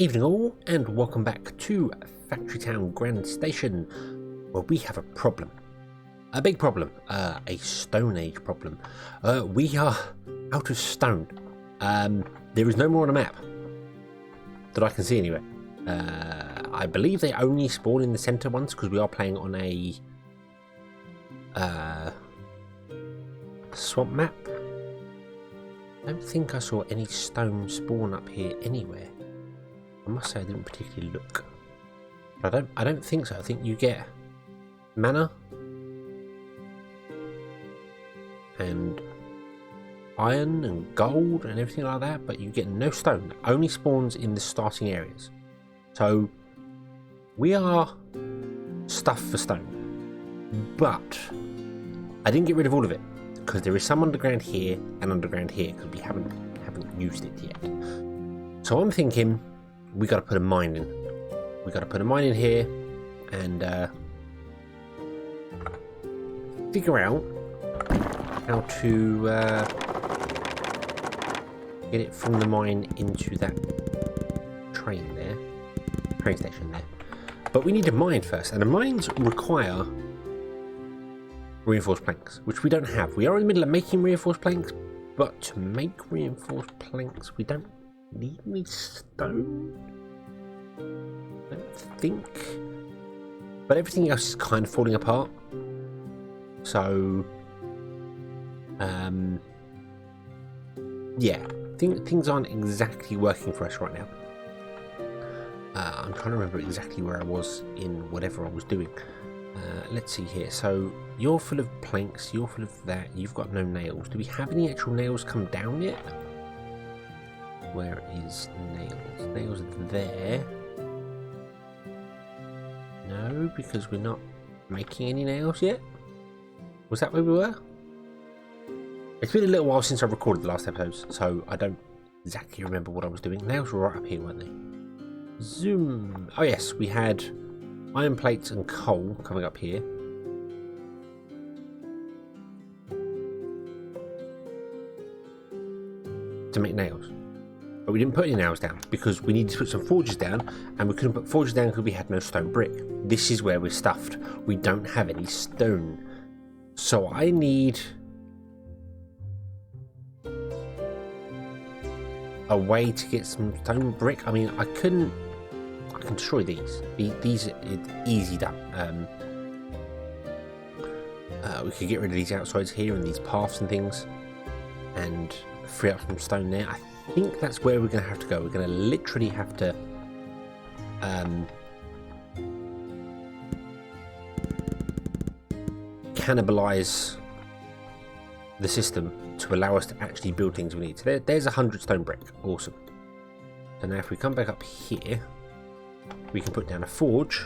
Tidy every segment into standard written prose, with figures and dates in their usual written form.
Evening all, and welcome back to Factory Town Grand Station, where we have a problem. A big problem, a Stone Age problem. We are out of stone. There is no more on the map that I can see anywhere. I believe they only spawn in the center ones because we are playing on a swamp map. I don't think I saw any stone spawn up here anywhere. I must say I didn't particularly look. But I don't think so. I think you get mana and iron and gold and everything like that, but you get no stone. It only spawns in the starting areas. So we are stuffed for stone. But I didn't get rid of all of it because there is some underground here and underground here because we haven't used it yet. So I'm thinking we got to put a mine in. We got to put a mine in here and figure out how to get it from the mine into that train station there. But we need a mine first, and the mines require reinforced planks, which we don't have. We are in the middle of making reinforced planks, but to make reinforced planks, we don't need any stone, I don't think. But everything else is kind of falling apart. So, yeah, things aren't exactly working for us right now. I'm trying to remember exactly where I was in whatever I was doing. Let's see here. So you're full of planks, you're full of that, you've got no nails. Do we have any actual nails come down yet? Where is nails? Nails are there. No, because we're not making any nails yet. Was that where we were? It's been a little while since I recorded the last episodes, so I don't exactly remember what I was doing. Nails were right up here, weren't they? Zoom. Oh yes, we had iron plates and coal coming up here. To make nails. But we didn't put any nails down because we needed to put some forges down, and we couldn't put forges down because we had no stone brick. This is where we're stuffed. We don't have any stone. So I need a way to get some stone brick. I mean, I can destroy these. These are easy done. We could get rid of these outsides here and these paths and things, and free up some stone there. I think that's where we're going to have to go. We're going to literally have to cannibalize the system to allow us to actually build things we need. So there's 100 stone brick. Awesome. So now if we come back up here, we can put down a forge.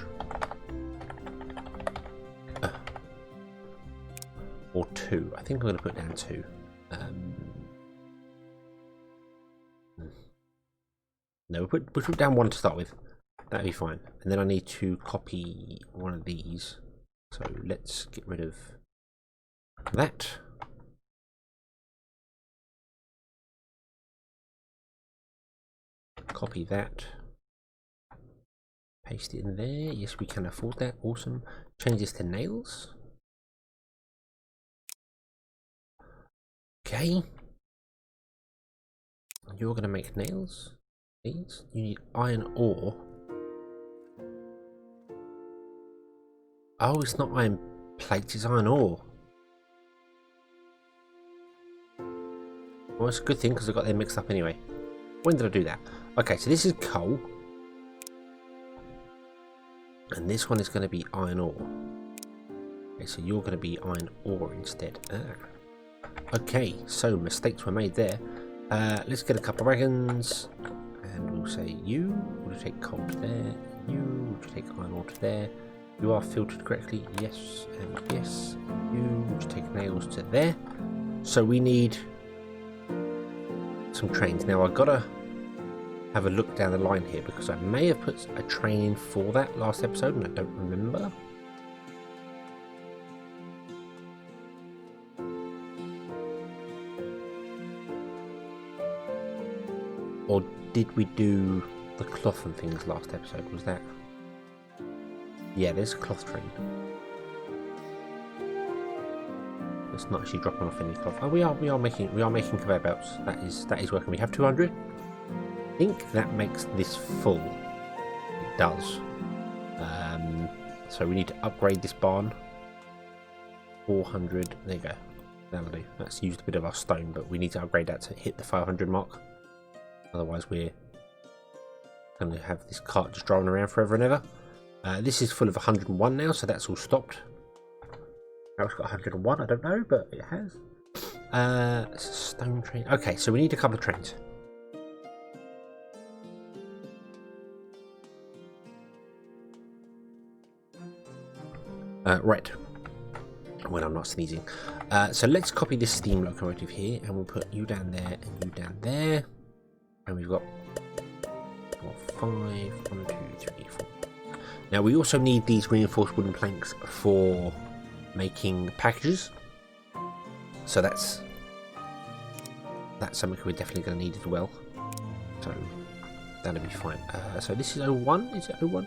Or two. I think I'm going to put down two. No, we'll put down one to start with. That'll be fine. And then I need to copy one of these. So let's get rid of that. Copy that. Paste it in there. Yes, we can afford that. Awesome. Change this to nails. Okay. You're going to make nails. Please. You need iron ore. Oh, it's not iron plates, it's iron ore. Well, it's a good thing because I got them mixed up anyway. When did I do that? Okay, so this is coal. And this one is going to be iron ore. Okay, so you're going to be iron ore instead. Okay, so mistakes were made there. Let's get a couple of wagons. And we'll say you will take coal to there. You will take iron ore to there. You are filtered correctly. Yes, and yes. You will take nails to there. So we need some trains. Now I've got to have a look down the line here because I may have put a train in for that last episode and I don't remember. Or did we do the cloth and things last episode, was that? Yeah, there's a cloth train. It's not actually dropping off any cloth. Oh, we are making conveyor belts. That is working. We have 200. I think that makes this full. It does. So we need to upgrade this barn. 400. There you go. That'll do. That's used a bit of our stone, but we need to upgrade that to hit the 500 mark. Otherwise, we're going to have this cart just driving around forever and ever. This is full of 101 now, so that's all stopped. Now it's got 101, I don't know, but it has. It's a stone train. Okay, so we need a couple of trains. Right. When I'm not sneezing. So let's copy this steam locomotive here, and we'll put you down there and you down there. And we've got 5, 1, 2, 3, 4. Now we also need these reinforced wooden planks for making packages. So that's something we're definitely going to need as well. So that'll be fine. So this is 01. Is it 01?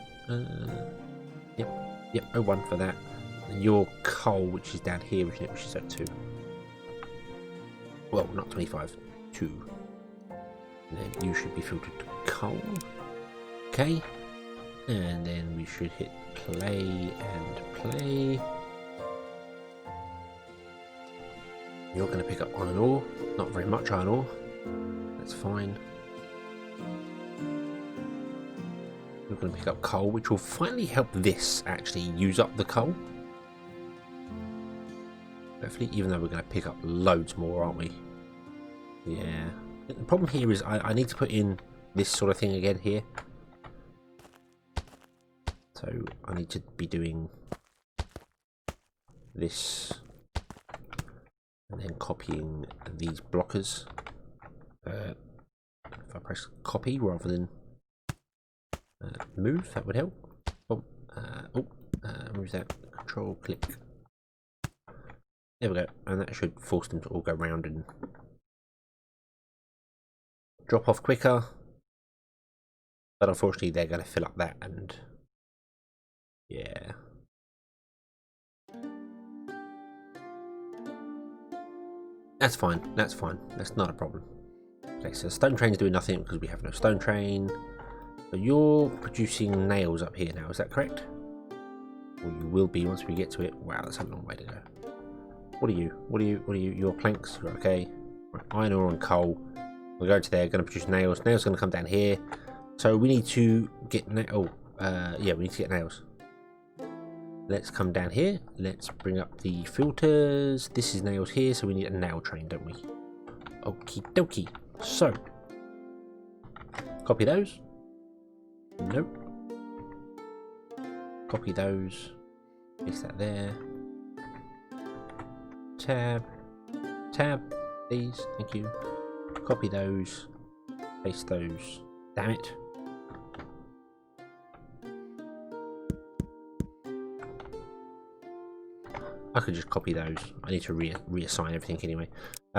Yep, 01 for that. And your coal, which is down here, which is 02. Well, not 25, 2. And then you should be filtered to coal. Okay. And then we should hit play and play. You're going to pick up iron ore. Not very much iron ore. That's fine. You're going to pick up coal, which will finally help this actually use up the coal. Hopefully, even though we're going to pick up loads more, aren't we? Yeah. The problem here is I need to put in this sort of thing again here. So I need to be doing this and then copying these blockers. If I press copy rather than move, that would help. Move that. Control click. There we go, and that should force them to all go round and drop off quicker. But unfortunately, they're going to fill up that, and yeah. That's fine. That's fine. That's not a problem. Okay, so stone train's doing nothing because we have no stone train. But you're producing nails up here now, is that correct? Or you will be once we get to it. Wow, that's a long way to go. What are you? What are you? Your planks. Okay. Right, iron ore and coal. We're going to there. Going to produce nails. Nails going to come down here. So we need to get yeah, we need to get nails. Let's come down here. Let's bring up the filters. This is nails here, so we need a nail train, don't we? Okie dokie. So copy those. Nope. Copy those. Paste that there. Tab, please, thank you. Copy those, paste those. Damn it. I could just copy those. I need to reassign everything anyway.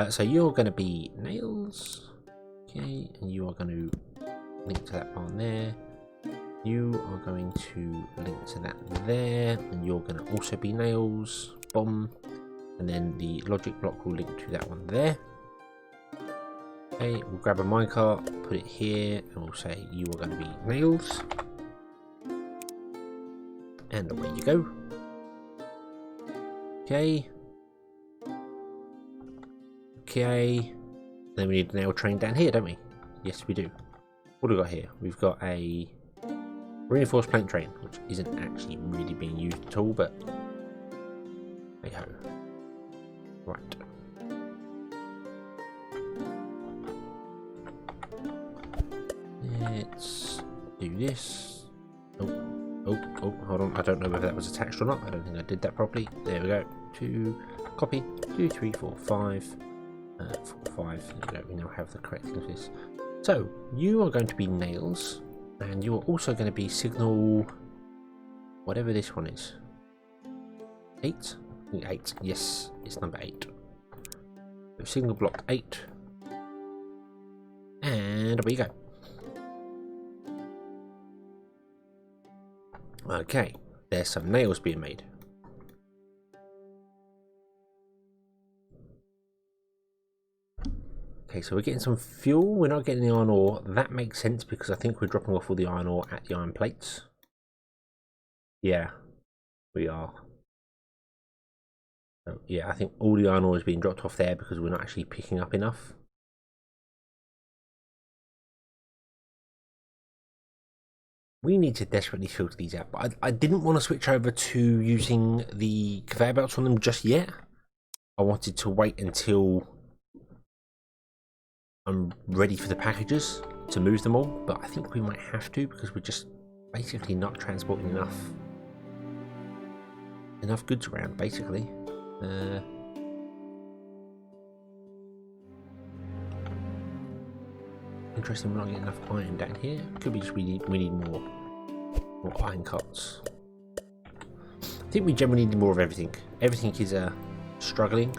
So you're going to be nails, okay, and you are going to link to that barn there. You are going to link to that there, and you're going to also be nails. Bomb. And then the logic block will link to that one there. Okay, we'll grab a minecart, put it here, and we'll say you are going to be nails. And away you go. Okay. Okay. Then we need a nail train down here, don't we? Yes, we do. What do we got here? We've got a reinforced plank train, which isn't actually really being used at all, but hey ho. Right. Let's do this. Oh, hold on. I don't know whether that was attached or not. I don't think I did that properly. There we go. 2, copy. 2, 3, 4, 5. 4, 5. There we go. We now have the correct thing of this. So, you are going to be nails, and you are also going to be signal, whatever this one is. 8? 8. Yes, it's number 8. So signal block 8. And away you go. Okay, there's some nails being made. Okay, so we're getting some fuel. We're not getting the iron ore. That makes sense because I think we're dropping off all the iron ore at the iron plates. Yeah, we are. So, yeah, I think all the iron ore is being dropped off there because we're not actually picking up enough. We need to desperately filter these out, but I didn't want to switch over to using the conveyor belts on them just yet. I wanted to wait until I'm ready for the packages to move them all, but I think we might have to because we're just basically not transporting enough goods around, basically. Interesting, we're not getting enough iron down here. Could be just we need more iron cuts. I think we generally need more of everything. Everything is struggling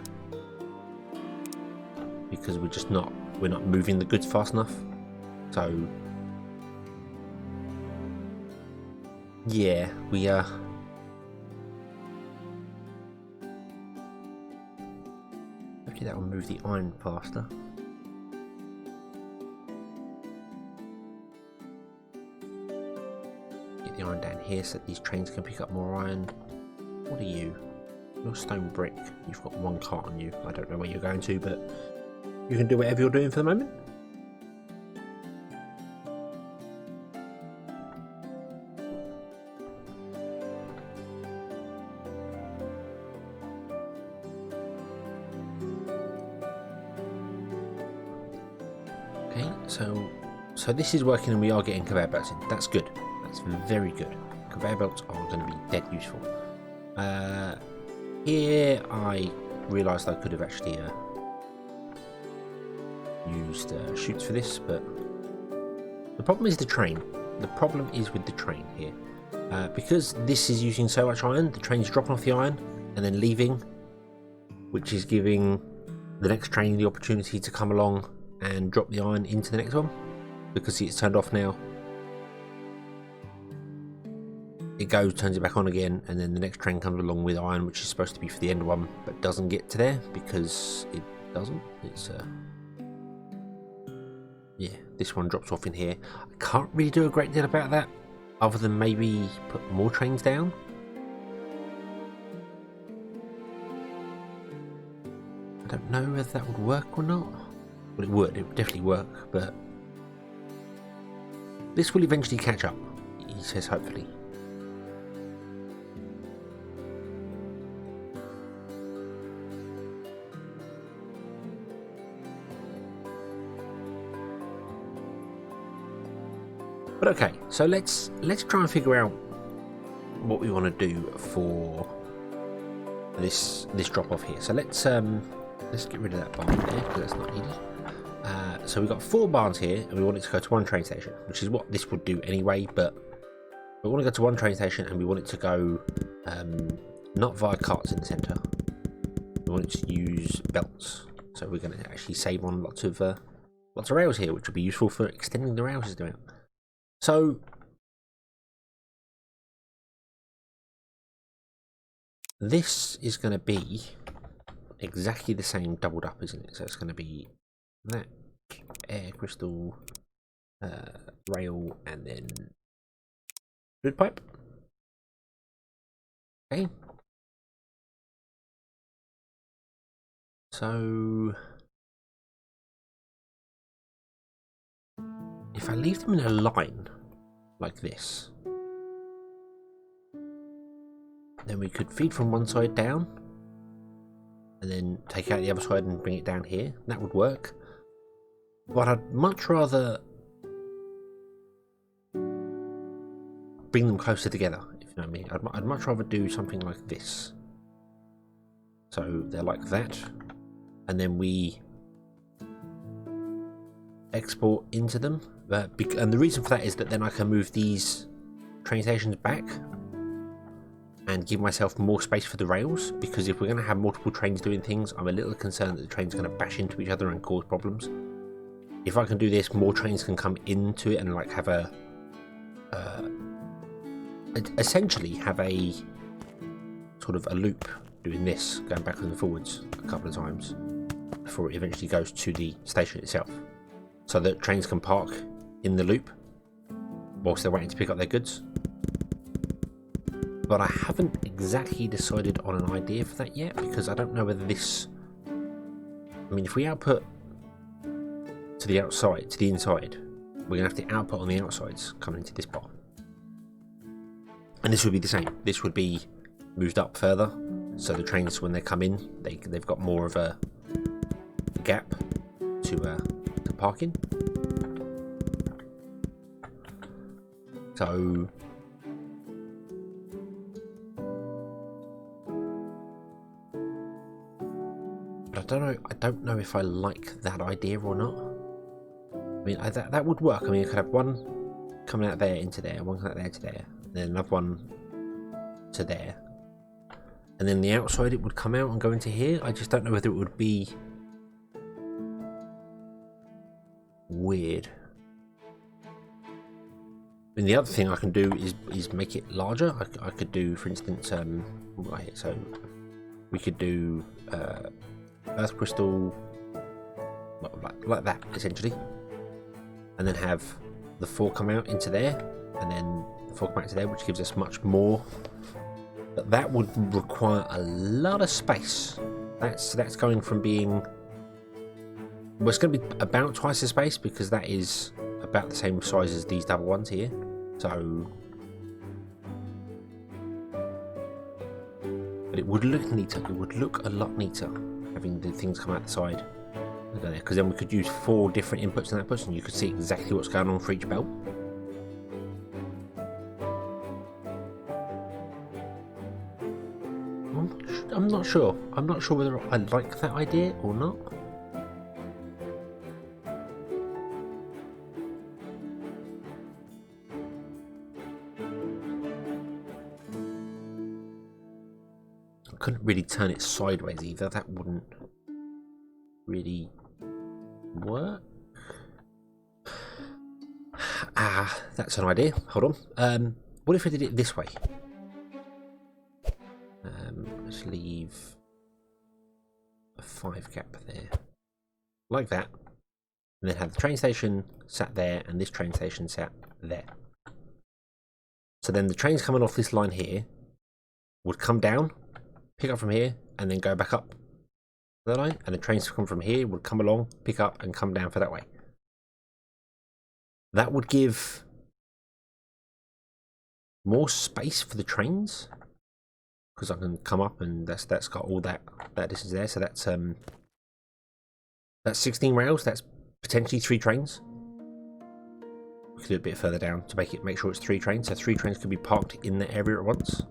because we're not moving the goods fast enough. So yeah, we hopefully that will move the iron faster. Get the iron down here so that these trains can pick up more iron. What are you? You're stone brick. You've got one cart on you. I don't know where you're going to, but you can do whatever you're doing for the moment. Okay, so this is working and we are getting conveyor belts in. That's good. That's very good. Conveyor belts are going to be dead useful. Here I realised I could have actually used chutes for this, but the problem is the train. The problem is with the train here. Because this is using so much iron, the train's dropping off the iron and then leaving, which is giving the next train the opportunity to come along and drop the iron into the next one. Because it's turned off now, it goes, turns it back on again, and then the next train comes along with iron, which is supposed to be for the end one, but doesn't get to there because it doesn't. It's yeah, this one drops off in here. I can't really do a great deal about that, other than maybe put more trains down. I don't know whether that would work or not. Well, it would definitely work, but this will eventually catch up, he says, hopefully. But okay, so let's try and figure out what we want to do for this drop off here. So let's get rid of that barn there because that's not needed. So we've got 4 barns here, and we want it to go to 1 train station, which is what this would do anyway. But we want to go to 1 train station, and we want it to go not via carts in the centre. We want it to use belts. So we're going to actually save on lots of rails here, which will be useful for extending the rail system out. So this is going to be exactly the same doubled up, isn't it? So it's going to be that air crystal rail and then wood pipe. Okay. So if I leave them in a line like this, then we could feed from one side down and then take out the other side and bring it down here. That would work. But I'd much rather bring them closer together, if you know what I mean. I'd much rather do something like this. So they're like that, and then we export into them. And the reason for that is that then I can move these train stations back and give myself more space for the rails, because if we're going to have multiple trains doing things, I'm a little concerned that the trains are going to bash into each other and cause problems. If I can do this, more trains can come into it and like have a essentially have a sort of a loop doing this, going backwards and forwards a couple of times before it eventually goes to the station itself, so that trains can park in the loop whilst they're waiting to pick up their goods. But I haven't exactly decided on an idea for that yet, because I don't know whether this... I mean, if we output to the outside, to the inside, we're going to have the output on the outsides coming into this bar. And this would be the same. This would be moved up further, so the trains, when they come in, they've got more of a gap to park in. So I don't know if I like that idea or not. I mean, that would work. I mean, you could have one coming out there into there, one coming out there to there, and then another one to there, and then the outside it would come out and go into here. I just don't know whether it would be weird. I mean, the other thing I can do is make it larger. I could do, for instance, right, so we could do earth crystal like that, essentially, and then have the 4 come out into there, and then the 4 come out into there, which gives us much more. But that would require a lot of space. That's going from being... Well, it's going to be about twice the space, because that is about the same size as these double ones here. So... But it would look neater. It would look a lot neater, having the things come out the side. Because then we could use 4 different inputs and outputs, and you could see exactly what's going on for each belt. I'm not sure. I'm not sure whether I like that idea or not. I couldn't really turn it sideways either. That wouldn't really work. That's an idea. Hold on. What if we did it this way? Let's leave a 5 gap there, like that, and then have the train station sat there and this train station sat there. So then the trains coming off this line here would come down, pick up from here, and then go back up the line, and the trains come from here would come along, pick up, and come down for that way. That would give more space for the trains, because I can come up, and that's got all that distance there. So that's 16 rails. That's potentially 3 trains. We could do it a bit further down to make sure it's 3 trains. So 3 trains could be parked in the area at once,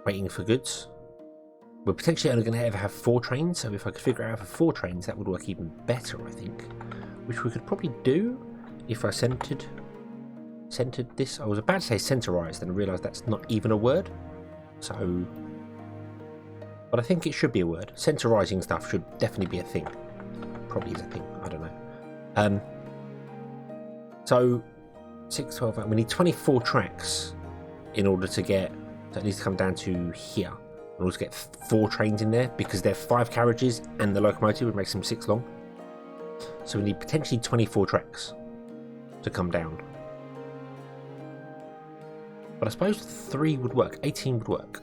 waiting for goods. We're potentially only going to ever have 4 trains. So if I could figure out for 4 trains, that would work even better, I think. Which we could probably do if I centered this. I was about to say centerized, and I realized that's not even a word. So, but I think it should be a word. Centerizing stuff should definitely be a thing. Probably is a thing. I don't know. So 6, 12. We need 24 tracks in order to get. So it needs to come down to here in order to get 4 trains in there, because they're 5 carriages and the locomotive would make them 6 long. So we need potentially 24 tracks to come down. But I suppose 3 would work, 18 would work.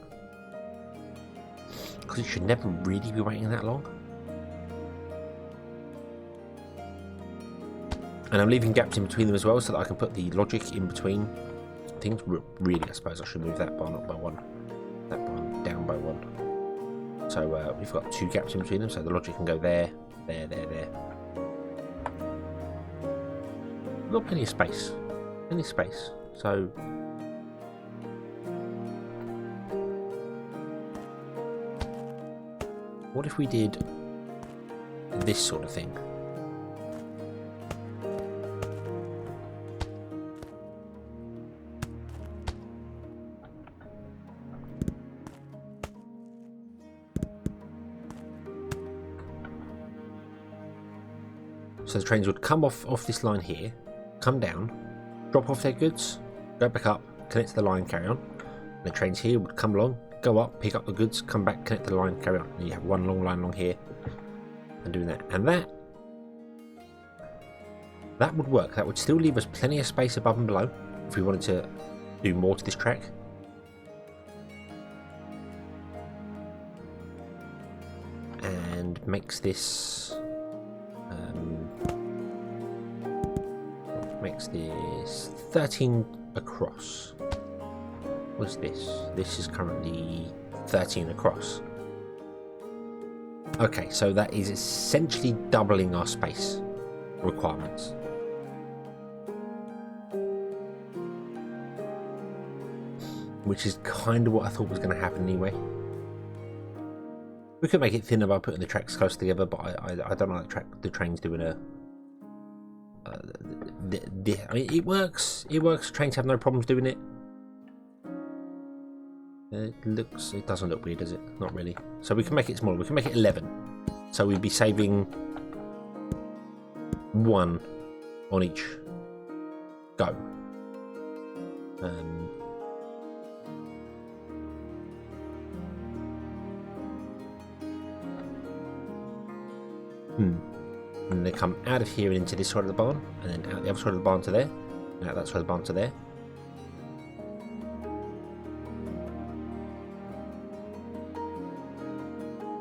Because it should never really be waiting that long. And I'm leaving gaps in between them as well, so that I can put the logic in between things. Really, I suppose I should move that bar up by 1. That bar down by 1. So we've got 2 gaps in between them, so the logic can go there, there, there, there. We've got plenty of space. Plenty of space. So... what if we did this sort of thing? So the trains would come off this line here, come down, drop off their goods, go back up, connect to the line, carry on. And the trains here would come along, go up, pick up the goods, come back, connect to the line, carry on. And you have one long line along here and doing that. And that would work. That would still leave us plenty of space above and below if we wanted to do more to this track. And makes this 13 across. What's this? This is currently 13 across. Okay, so that is essentially doubling our space requirements. Which is kind of what I thought was going to happen anyway. We could make it thinner by putting the tracks close together, but I don't like the trains doing a... I mean, it works. It works. Trains have no problems doing it. It doesn't look weird, does it? Not really. So we can make it smaller. We can make it 11. So we'd be saving 1 on each go. And they come out of here and into this side of the barn, and then out the other side of the barn to there, and out that side of the barn to there.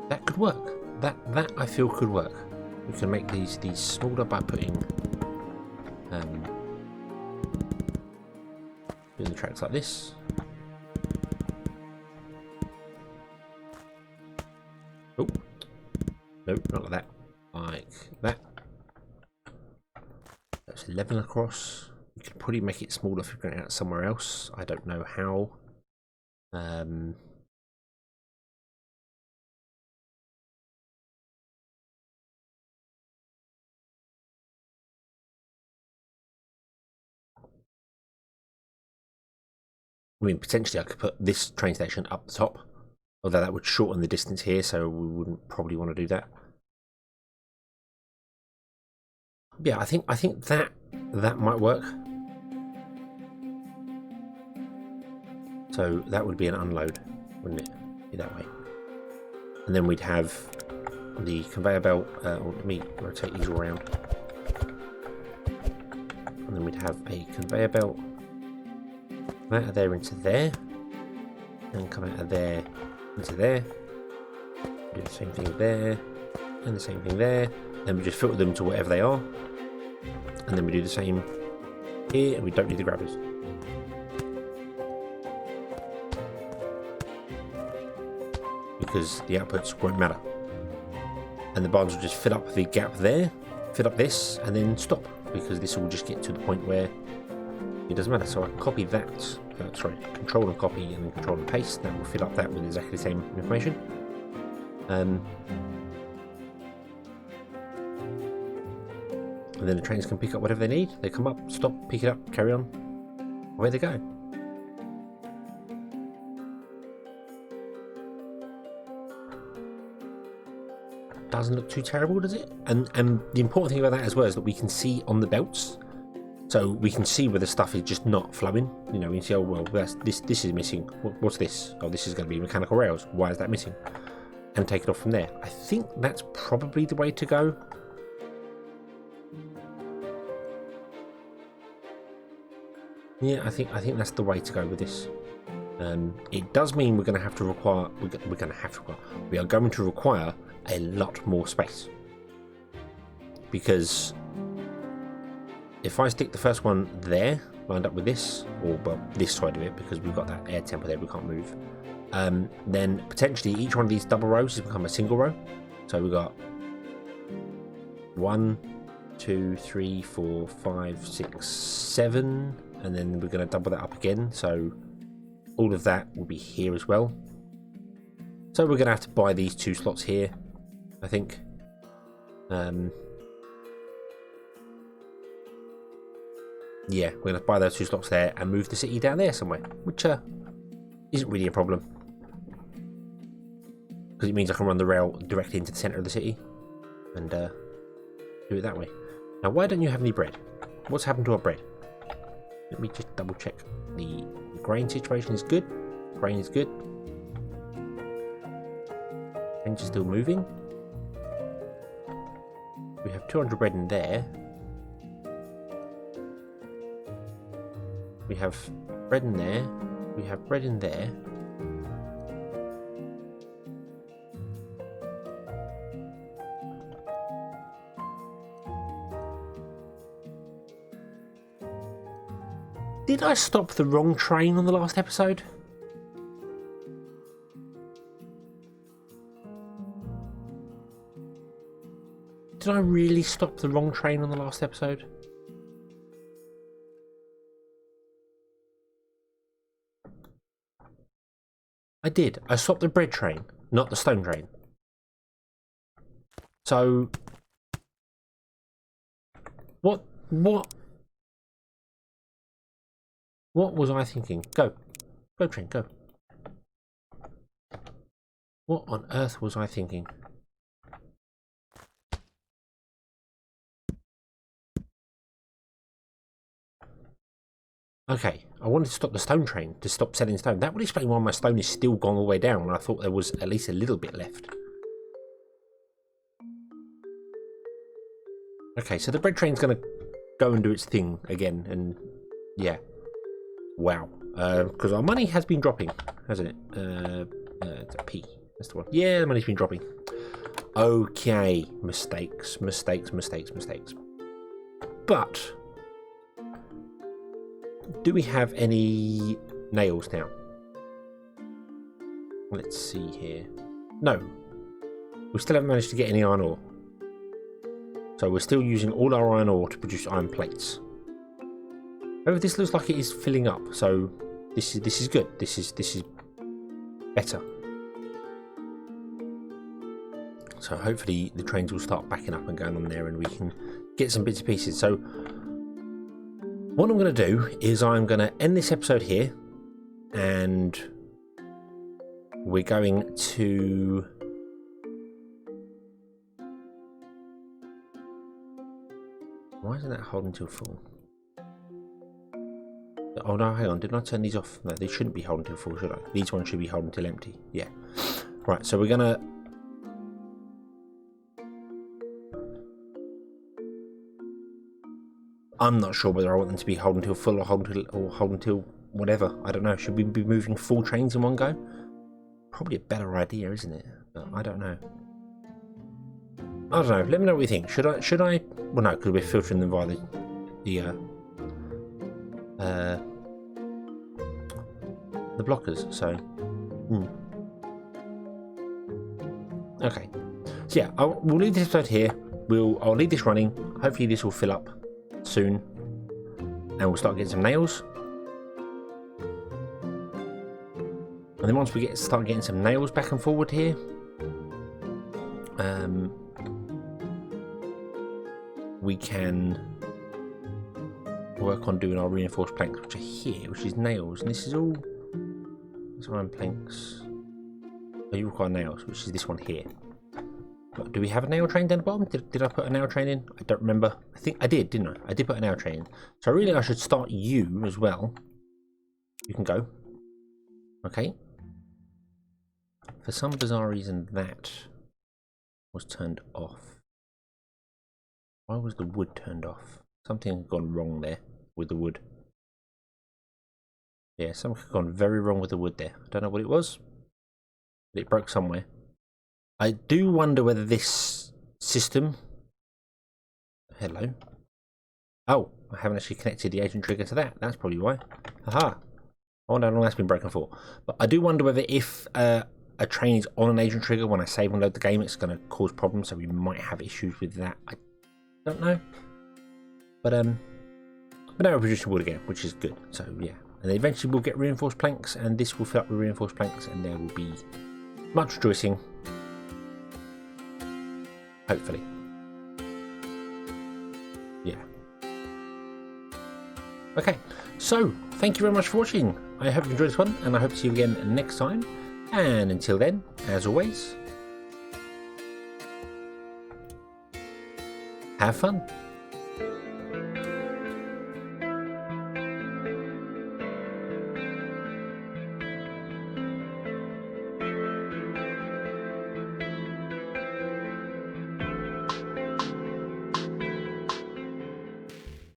That could work. That I feel could work. We can make these smaller by putting doing the tracks like this. Oh, no, not like that. Like that. That's 11 across. You could probably make it smaller if you're going out somewhere else. I don't know how. I mean, potentially I could put this train station up the top, although that would shorten the distance here, so we wouldn't probably want to do that. Yeah, I think that might work. So that would be an unload, wouldn't it? Be that way. And then we'd have the conveyor belt. Let me rotate these all around. And then we'd have a conveyor belt. Come out of there into there, and come out of there into there. Do the same thing there, and the same thing there. Then we just filter them to whatever they are, and then we do the same here, and we don't need the grabbers. Because the outputs won't matter. And the barns will just fill up the gap there, fill up this, and then stop, because this will just get to the point where it doesn't matter. So I can copy that, control and copy, and then control and paste. That will fill up that with exactly the same information. And then the trains can pick up whatever they need. They come up, stop, pick it up, carry on. Away they go. Doesn't look too terrible, does it? And the important thing about that as well is that we can see on the belts. So we can see where the stuff is just not flowing. You know, we can see, oh well, this is missing. What's this? Oh, this is going to be mechanical rails. Why is that missing? And take it off from there. I think that's probably the way to go. Yeah, I think that's the way to go with this. It does mean we are going to require a lot more space, because if I stick the first one there, lined up with this, or well, this side of it, because we've got that air temper there we can't move, then potentially each one of these double rows has become a single row. So we've got 1, 2, 3, 4, 5, 6, 7, and then we're going to double that up again. So all of that will be here as well. So we're going to have to buy these 2 slots here, I think. Yeah, we're going to buy those 2 slots there and move the city down there somewhere, which isn't really a problem, because it means I can run the rail directly into the centre of the city and do it that way. Now, why don't you have any bread? What's happened to our bread? Let me just double check. The grain situation is good. Grain is good. Grain is still moving. We have 200 bread in there. We have bread in there. We have bread in there. Did I stop the wrong train on the last episode? Did I really stop the wrong train on the last episode? I did. I stopped the bread train, not the stone train. So... What was I thinking? Go. Go, train, go. What on earth was I thinking? Okay, I wanted to stop the stone train, to stop selling stone. That would explain why my stone is still gone all the way down, and I thought there was at least a little bit left. Okay, so the bread train's going to go and do its thing again, and yeah. Wow. Because our money has been dropping, hasn't it? It's a P. That's the one. Yeah, the money's been dropping. Okay. Mistakes. But do we have any nails now? Let's see here. No. We still haven't managed to get any iron ore. So we're still using all our iron ore to produce iron plates. However, this looks like it is filling up, so this is good. This is better. So hopefully the trains will start backing up and going on there, and we can get some bits and pieces. So what I'm going to do is I'm going to end this episode here, and we're going to... Why isn't that holding till full? Oh no, hang on, didn't I turn these off? No, they shouldn't be holding till full, should I? These ones should be holding till empty. Yeah. Right, so we're gonna... I'm not sure whether I want them to be holding till full or holding till whatever. I don't know. Should we be moving full trains in one go? Probably a better idea, isn't it? But I don't know. I don't know. Let me know what you think. Should I? Well, no, because we're filtering them via the blockers. So, okay. So yeah, we'll leave this episode here. I'll leave this running. Hopefully, this will fill up soon, and we'll start getting some nails. And then once we start getting some nails back and forward here, we can work on doing our reinforced planks, which are here, which is nails, and this is all iron planks. Oh, you require nails, which is this one here. But do we have a nail train down the bottom? Did I put a nail train in? I don't remember. I think I did, didn't I? I did put a nail train in. So really I should start you as well. You can go. Okay. For some bizarre reason that was turned off. Why was the wood turned off? Something had gone wrong there with the wood. Yeah, something had gone very wrong with the wood there. I don't know what it was, but it broke somewhere. I do wonder whether this system... Hello? Oh, I haven't actually connected the agent trigger to that. That's probably why. Aha! I wonder how long that's been broken for. But I do wonder whether if a train is on an agent trigger, when I save and load the game, it's going to cause problems, so we might have issues with that. I don't know. But now we're producing wood again, which is good. So yeah. And then eventually we'll get reinforced planks, and this will fill up with reinforced planks, and there will be much rejoicing. Hopefully. Yeah. Okay, so thank you very much for watching. I hope you enjoyed this one, and I hope to see you again next time. And until then, as always, have fun.